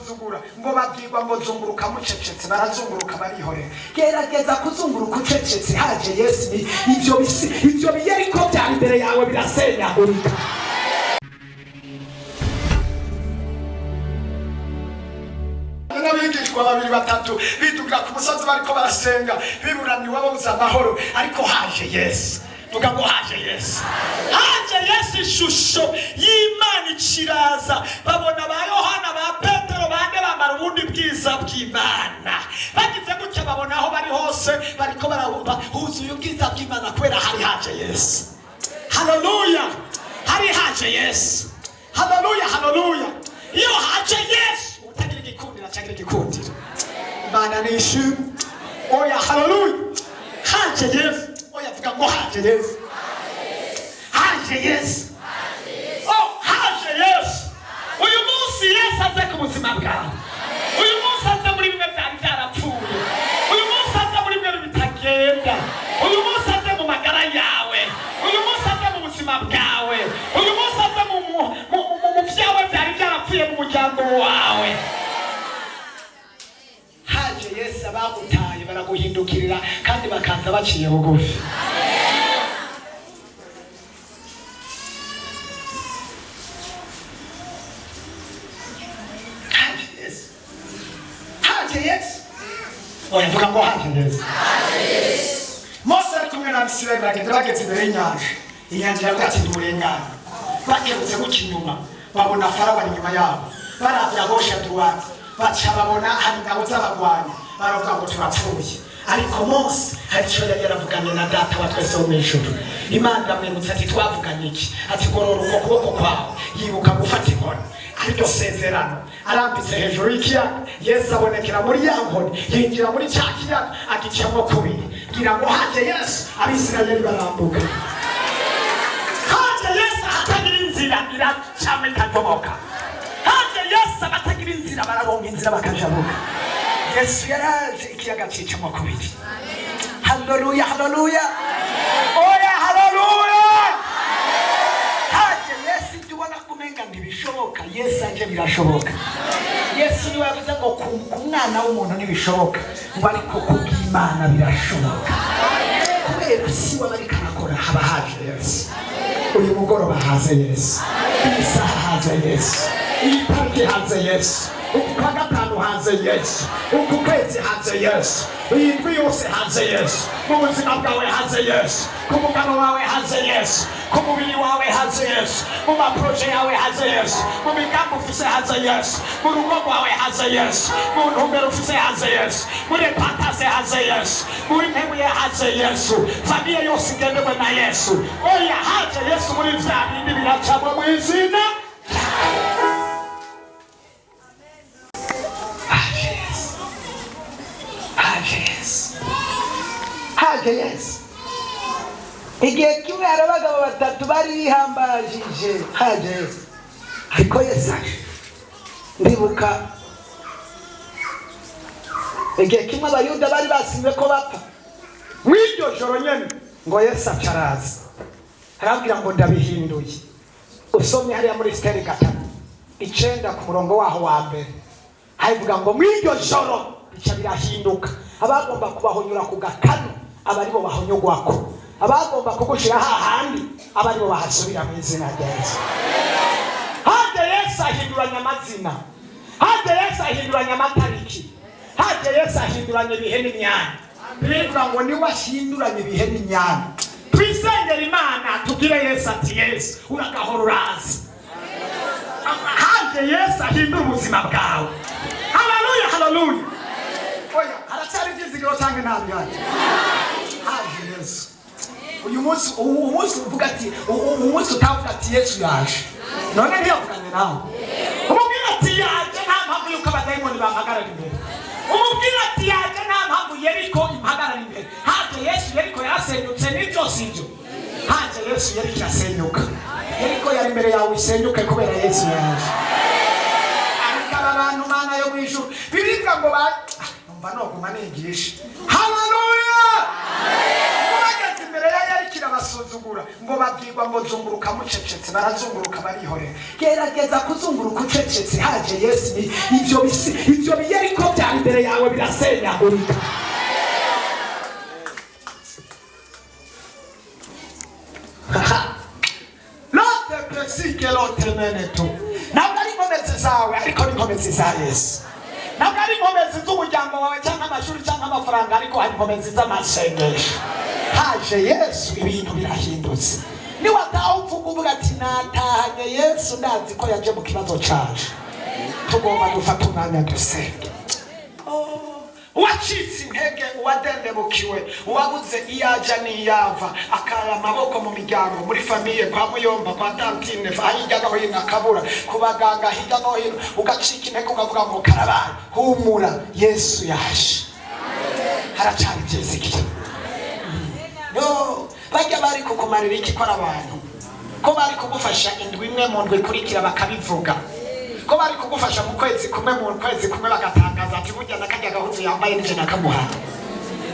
barabasuzugura ngo babwirwa ngo zunguruka mucecetse barazunguruka barihorera gerageza kuzunguruka ucecetse haje Yesu ivyo biyeriko byari imbere yawe birasenyagurika n'abigishwa babiri batatu bidugira ku musozi bariko barasenga biburaniwe babuza amahoro ariko haje Yesu vuga ngo haje Yesu ishusho y'Imana ikiraza babona ba Yohana ba Petero bande bambara ubundi bwiza bw'Imana bagize gutya babona aho bari hose bariko barahumba huzuye ubwiza bw'Imana kubera hari haje Yesu. Haleluya, hari haje Yesu. Haleluya, haleluya. Iyo haje Yesu utagira igikundira cyagira igikundira Imana nishimwe. Oya haleluya, haje Yesu. Oya vuga ngo haje Yesu. Haje Yesu. Oh, haje Yesu. Uyu munsi Yesu aze ku buzima bwawe. Uyu munsi aze muri bimwe byari byarapfuye. Uyu munsi aze muri bimwe bitagenda. Uyu munsi aze mu magara yawe. Uyu munsi aze mu buzima bwawe. Uyu munsi aze mu byawe byari byarapfuye mu muryango wawe. Haje Yesu abagutaye baraguhindukirira kandi bakanza baciye bugufi. Oya vuga ngo haje Yesu. Mose ari kumwe n'Abisirayeli bageze imbere y'inyanja. Inyanja yagati ndurengana. Bakebutse guca inyuma babona Farawo inyuma yabo. Baravya gosha droite. Baca babona hari ingabo z'abagwanyi. Baravuga ngo turapfuye. Ariko Mose hari icyo yari yaravuganye na data wa twese wo mw'ijuru. Imana iramwibutsa ati twavuganye iki? Ati gorora ukuboko kwawe yibuka gufata inkoni. Ariko sezerano arambitse hejuru y'ikiyaga Yesu abonekera muri ya nkoni yinjira muri cya kiyaga agicamo kubiri ngira ngo haje Yesu Abisirayeli barambuka. Haje Yesu atagira inzira iracamo ikajoboka. Haje Yesu abatagira inzira bararonka inzira bakajabuka. Yesu yaraje ikiyaga cicamo kubiri. Haleluya, haleluya. Oya haleluya. Haje Yesu tubona kumenga ntibishoboka Yesu aje birashoboka. Yesu niwe yavuze ngo ku mwana w'umuntu ntibishoboka ngo ariko ku bw'Imana birashoboka. Kubera si we bari karakora haba haje Yesu. Uyu mugoroba haze Yesu. Iyi saha haze Yesu. Iyi parike haze Yesu. Uku kwa gatanu haze Yesu. Uku kwezi haze Yesu. Iyi ndwi yose haze Yesu. Mu buzima bwawe haze Yesu. Ku mugabo wawe haze Yesu. Ku mubiri wawe haze Yesu. Mu maproje yawe haze Yesu. Mu migambi ufise haze Yesu. Mu rugo rwawe haze Yesu. Mu ntumbero ufise haze Yesu. Muri repatase haze Yesu. Muri mpebuye haze Yesu. Famiye yose igendewe na Yesu. Oya haje Yesu muri vya bindi biracamo mu izina. Haje Yesu. Igihe kimwe hari abagabo batatu bari bihambajije haje Yesu. Ariko Yesu aje. Ndibuka igihe kimwe abayuda bari basimbe ko bapfa. Mw'iryo joro nyene ngo Yesu acaraza. Arabwira ngo ndabihinduye. Usomye hariya muri Esteri gatanu 9 ku murongo waho wa mbere. Havuga ngo mw'iryo joro bica birahinduka. Abagomba kubahonyura ku gatanu abari bo bahonyogwako. Abagomba kugushira hahandi abari bo bahasubira mu izina rya Yesu. Haje Yesu ahinduranya amazina. Haje Yesu ahinduranya amatariki. Haje Yesu ahinduranya ibihe n'imyanya. Bivuga ngo ni washinduranye ibihe n'imyanya. Twisengera Imana tugire Yesu ati Yesu uragahora urazi. Haje Yesu ahindura ubuzima bwawe. Haleluya, haleluya. Oya haracyari byizigiro cyangwa nabi haje. Haje Yesu. Uyu munsi uvuga ati umunsi utavuga ati Yesu yaje. None ntiyavuganye nawe. Umubwira ati yaje nta mpamvu yuko abadayimoni bampagarara imbere. Umubwira ati yaje nta mpamvu Yeriko impagarara imbere. Haje Yesu Yeriko yarasenyutse n'ibyo sibyo. Haje Yesu Yeriko yasenyuka. Yeriko yari imbere yawe isenyuke kubera Yesu yaje. Ariko abantu Mana yo mwijuru birivuga ngo numva no kumanigisha. Haleluya. Urageze imbere ya Yeriko kirabasuzugura ngo babwirwa ngo zunguruka mucecetse barazunguruka barihorera gerageza kuzunguruka ucecetse haje Yesu ivyo biyeriko byari imbere yawe birasenyagurika lote presike lote menetu ntabwo ari inkomezi zawe ariko ni inkomezi za Yesu ntabwo ari inkomezi z'umuryango wawe cyangwa amashuri cyangwa amafaranga ariko hari inkomezi z'amasengesho haje Yesu ibintu birahindutse niwataha uvuga ati natahanye Yesu ndazi ko yaje mu kibazo cyacu tugomba gufata umwanya dusenge wacitse intege uwadendebukiwe uwabuze iyaja n'iyava akaya amaboko mu miryango muri famiye kwa muyomba kwa tantine hirya no hino akabura ku baganga hirya no hino ugacika intege ukavuga ngo karabaye humura Yesu yaje haracari byizigiro no bajya bari kukumarira iki ko abantu ko bari kugufasha indwi imwe mu ndwi kurikira bakabivuga ko bari kugufasha mu kwezi kumwe bagatangaza ati burya nakajya gahuzu yambaye nije nakamuha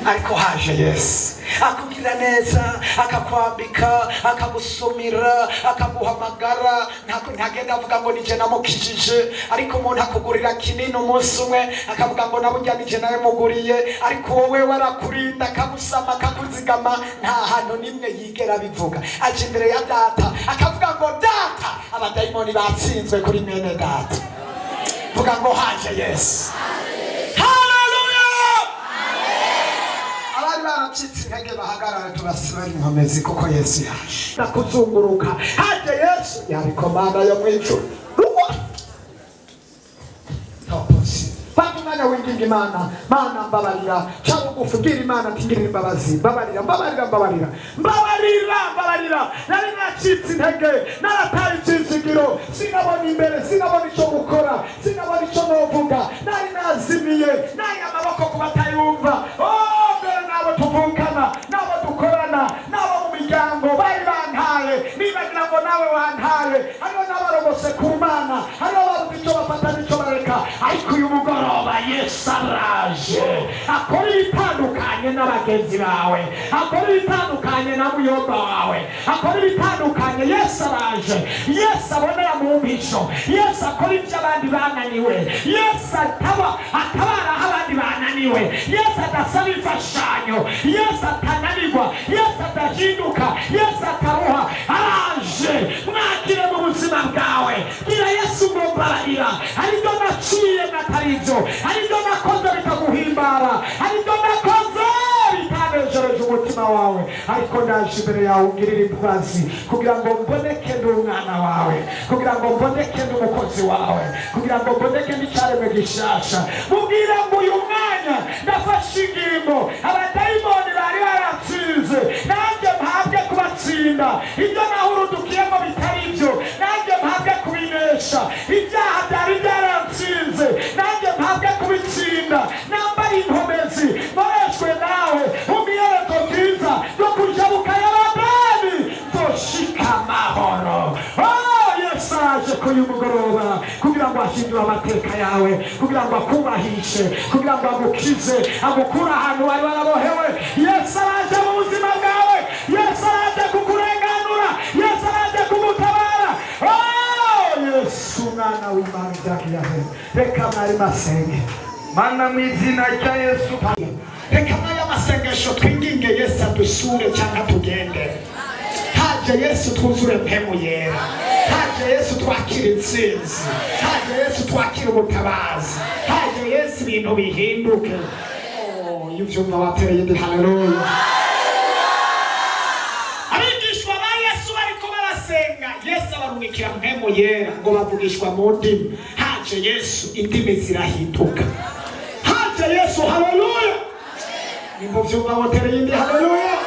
ariko haje Yesu akubwira neza akakwambika akagusumira akaguhamagara ntagenda avuga ngo nije namukijije ariko umuntu akugurira kinini umunsi umwe akavuga ngo naburya nije nawe muguriye ariko wowe warakurinda akagusama akakuzigama nta hantu nimwe yigera bivuga aje imbere ya data akavuga ngo data abadayimoni batsinzwe kuri mene data vuga ngo haje Yesu baracitse intege bahagarara tubasibara inkomezi kuko Yesu yaje nakuzunguruka haje Yesu yabikomanda yo mwijuru Imana winginga Imana Mana mbabarira cyangwa uvugira Imana tingirira imbabazi mbabarira nari nacitse intege narataye icyizigiro sinabona imbere sinabona icyo gukora sinabona icyo novuga nari nazimiye nari amaboko kubatayumva mbere nabo tuvukana nabo dukorana nabo mu miryango bari bantaye nibagira ngo nawe wantaye hano n'abarogose ku Mana hano babuze icyo bafata n'icyo bareka ariko uyu mugoroba Yesu araje akora ibitandukanye n'abagenzi bawe akora ibitandukanye na muyomba wawe akora ibitandukanye Yesu araje Yesu abonera mu mpisho Yesu akora ibyo abandi bananiwe Yesu atabara aho abandi bananiwe Yesu adasaba imfashanyo Yesu atananirwa Yesu adahinduka Yesu ataruha araje mwakire mu buzima bwawe gira Yesu ngo mbabarira aribyo naciye nataribyo aribyo nakoze bikaguhimbara aribyo nakoze bitanejereje umutima wawe ariko ndaje imbere yawe ungirira imbabazi kugira ngo mboneke n'umwana wawe kugira ngo mboneke n'umukozi wawe kugira ngo mboneke n'icyaremwe gishasha mubwire ngo uyu mwanya ndafashe ingingo abadayimoni bari baratsinze nanjye mpabwe kubatsinda ibyo nahurudukiyemo bitari ibyo nanjye mpabwe kubinesha ibyaha byari byaratsinze nanjye mpabwe kubitsinda nambara inkomezi nkoreshwe nawe umwiyereko bwiza no kujabuka y'ababani nzoshika amahoro Yesu aje kuri mugoroba kugira ngo ashindure amateka yawe kugira ngo akubahishe kugira ngo agukize agukura ahantu wari warabohewe Yesu aje mu buzima bwawe Yesu aje kukurenganura Yesu aje kugutabara Yesu mwana w'Imana yahe reka mwari masenge Mana mu izina rya Yesu reka mwari amasengesho twinginge Yesu adusure cyangwa tugende haje Yesu twuzure mpemu yera haje Yesu twakira intsinzi haje Yesu twakira ubutabazi haje Yesu ibintu bihinduke yuvyumva watereye ndi haleluya abigishwa ba Yesu bariko barasenga Yesu abarumikira mpemu yera ngo bavugishwa mu ndimi haje Yesu indimi zirahinduka haje Yesu haleluya nimbo vyumva watereye ndi haleluya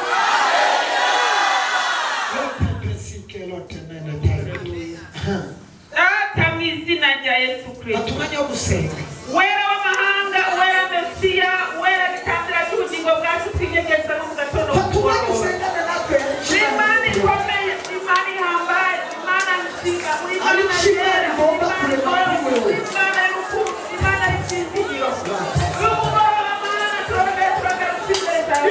izina rya Yesu Kristo batumanye wo gusenga wera w'amahanga wera Mesiya wera gitandira cy'ubugingo bwacu twigegeza no mu gatondo Imana ikomeye Imana ihambaye Imana nsinga muri Imana yera Imana y'urukundo Imana y'ikizigiro n'umugoroba Mana turagarutse imbere zawe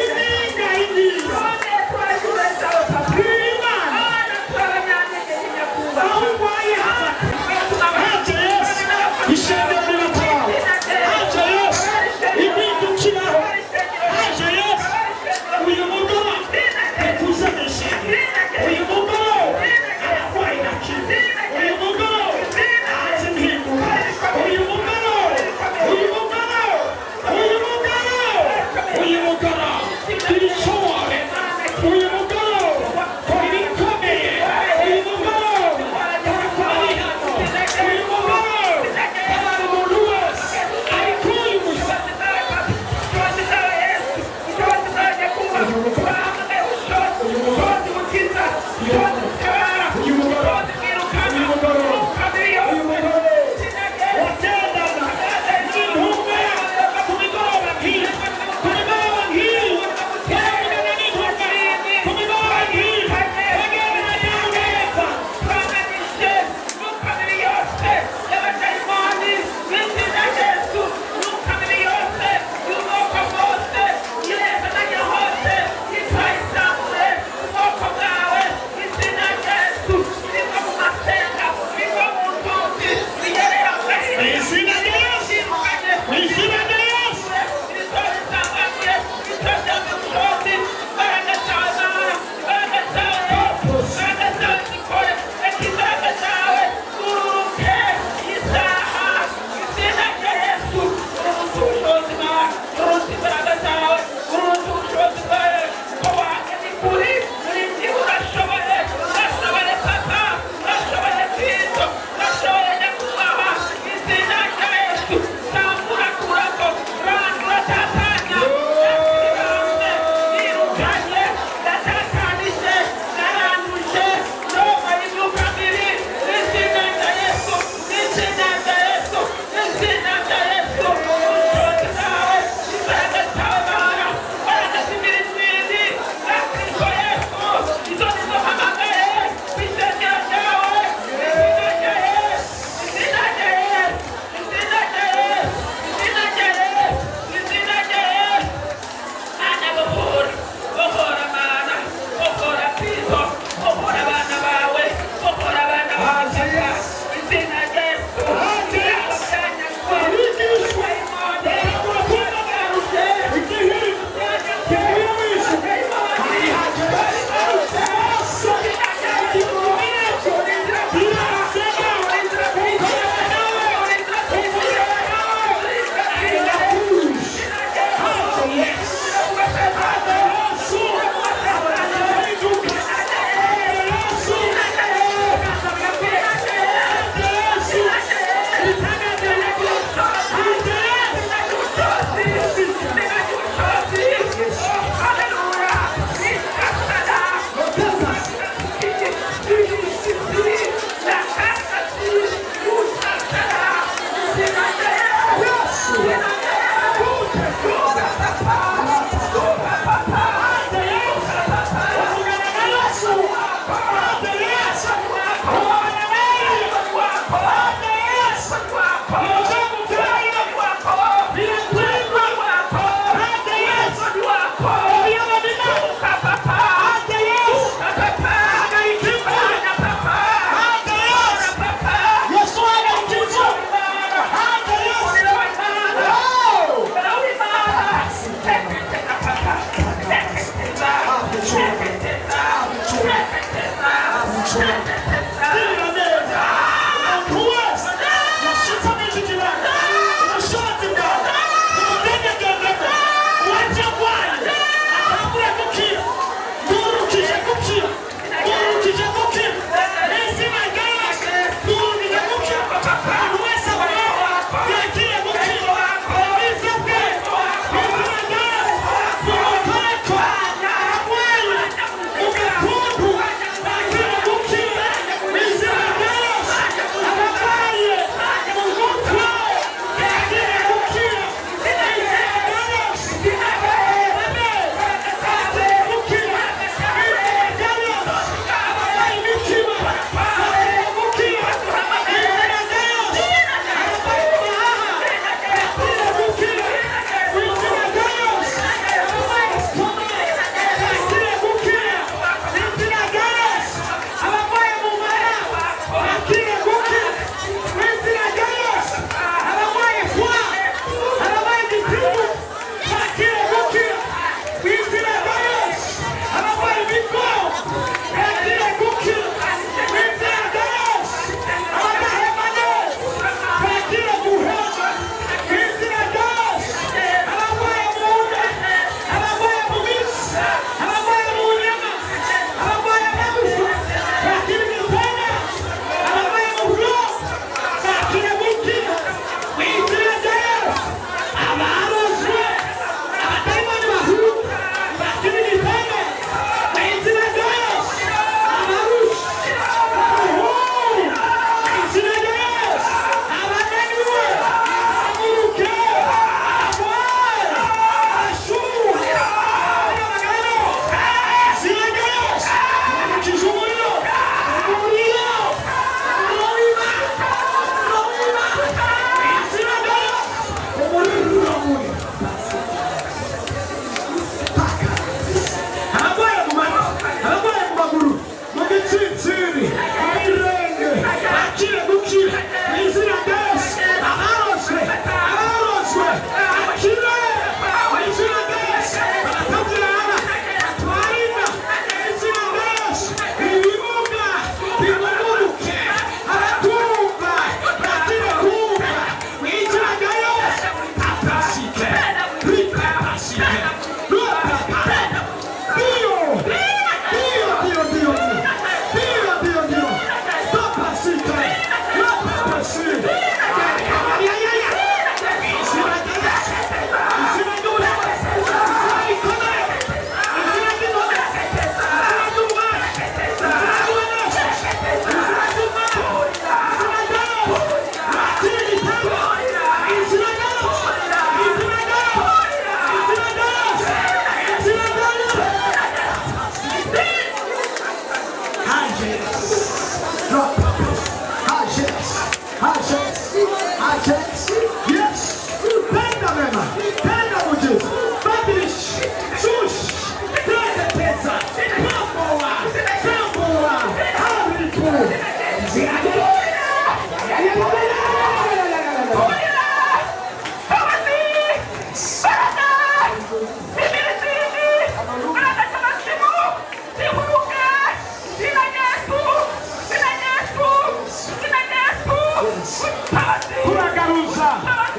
turagaruza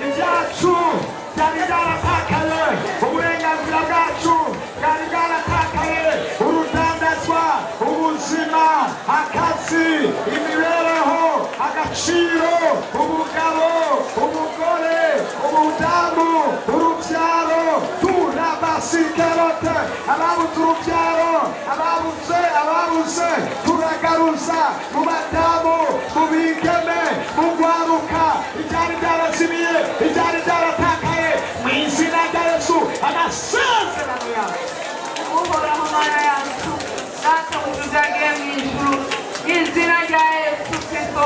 ibyacu byari byaratakaye, uburenganzira bwacu bwari bwaratakaye, urudandazwa, ubuzima, akazi, imibereho, agaciro, ubugabo, umugore, ubudamu, urubyaro, turabasigarote, ababuze urubyaro, ababuze turagaruza mu badamu, mu bigeme, mu rwaruka, ibyari byarazimiye, ibyari byaratakaye, mu izina rya Yesu amasezerano yawe. Uhoraho Mana yacu, data mutuzagiye mu ijuru, izina rya Yesu Kristo,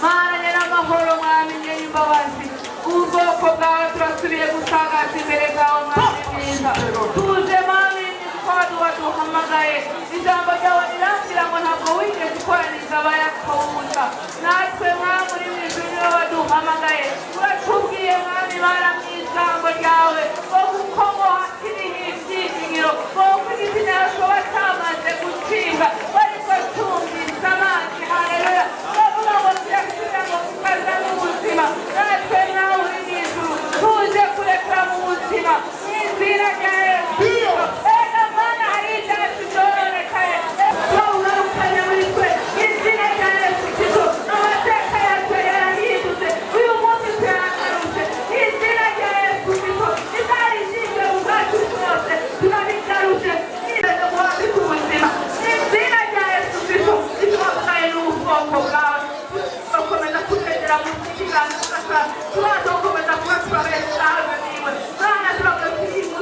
Mana nyiramahoro, Mwami nyir'imbabazi, ubwoko bwawe turasubiye gusagaza imbere bwawe, Mwami mwiza, tuze Mwami twari waduhamagaye, ijambo ryawe rirangira ngo ntabwo wigeze ukoraniza abayakawuza, natwe Mwami uri mu ijuru niwe waduhamagaye, uratubwiye Mwami Mana mu ijambo ryawe ngo kuko ngo hakiriho ibyiringiro, ngo igiti ntashoba cyamaze gucibwa, ariko cyumvise amazi, haleluya, bavuga ngo tuyasubira ngo tukaza n'ubuzima, natwe nawe uri mu ijuru tuje kurekura mu buzima, mu izina rya Yesu. Ega Mana hari ibyacu byororekaye, twawugarukanye muri twe, izina rya Yesu Kristo, amateka yacu yarahindutse, uyu munsi turagarutse, izina rya Yesu Kristo, izari ishinzwe ubwacu bwose turabigaruje, nizeze guhabwa ubuzima, izina rya Yesu Kristo, itwabwaye n'ubwoko bwawe, tugakomeza kutegera mu kiganza cyawe, tugakomeza kuba turabeshawe niwe, Mana turagushimira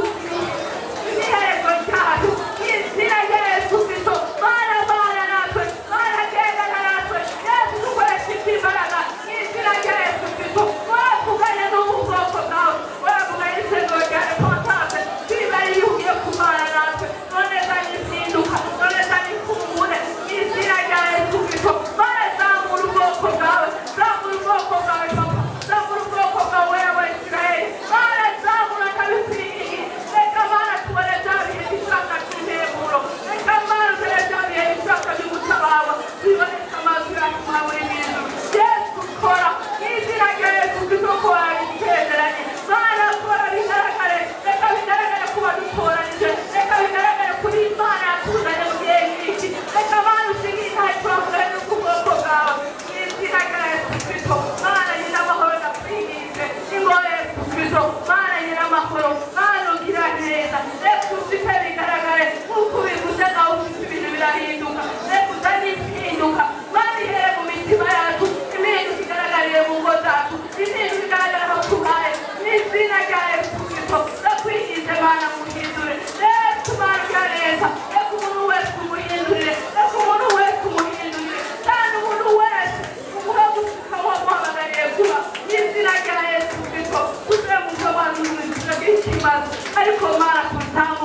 iherezo ryacu, izina rya Yesu Kristo, Mana Mana natwe, Mana gendana natwe, Yesu dukoresha imbaraga, izina rya Yesu Kristo, wavuganye n'ubwoko bwawe, wavuganye isezerano rya Apotre, twibare yuhiye kumana natwe, none zanye izinduka, none zanye ifungure, izina rya Yesu Kristo, Mana zamura ubwoko bwawe, zamura ubwoko bwawe Papa, zamura ubwoko bwawe Abisirayeli, Mana zamura kabikwiriye, reka Mana tubone bya bihe bishaka by'inteburo, reka Mana tubone bya bihe bishaka by'ubutabazi, biboneka amazu yacu Mwami uri mu ijuru, Yesu kora, izina rya Yesu Kristo ko warabisezeranye, Mana kora bigaragare, reka bigaragare ku badutoranije, reka bigaragare kuri Imana yatuzanye mu gihe nk'iki, reka Mana ushigikanye twavugane n'ubwoko bwawe, izina rya Yesu Kristo, Mana nyiramahoro ndakwinginze, ingoye Yesu Kristo, Mana nyiramahoro, Mana ugira neza, reka ufite bigaragare, nk'uko ubivuze nawe ufite ibintu birahinduka, reka uzane impinduka, Mana ihere mu mitima yacu, impinduka igaragarire mu ngo zacu, impinduka igaragara aho tubaye, n'izina rya Yesu Kristo, ndakwinginze Mana muhindure, reka Mana ugira neza, reka umuntu wese umuhindurire, reka umuntu wese umuhindurire, kandi umuntu wese umuhe gusuka wamuhamagariye kuba, n'izina rya Yesu Kristo, tuze mu byo abantu b'ubuzima bw'ikibazo, ariko Mana tutamu